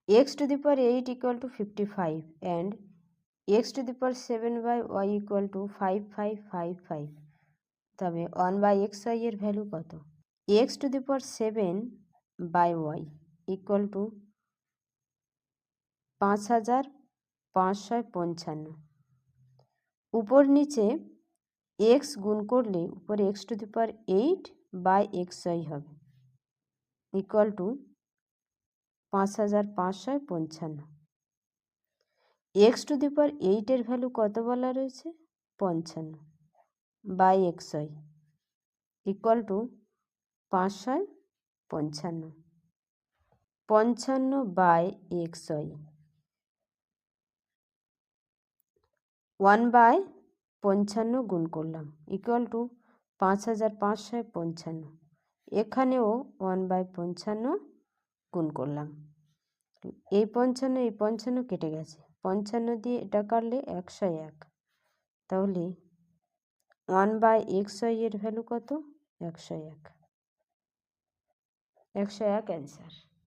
x to the power 8 equal to 55 and x to the power 7 by y equal to 5555, তবে 1 by xy এর value কত? x to the power 7 by y equal to 5555, উপর নিচে x গুণ করলে উপরে x to the power 8 by xy হবে equal to 5555। x to the power 8 এর ভ্যালু কত বলা রয়েছে? 55 by xy equal to 5555 55 by xy 1 by 55 গুণ করলাম equal to 5555, এখানেও 1 by 55 গুণ করলাম। এই 55 এই 55 কেটে গেছে, 55 দিয়ে এটা কাটলে 101, তাহলে 1 by xy এর ভ্যালু কত? 101 অ্যান্সার।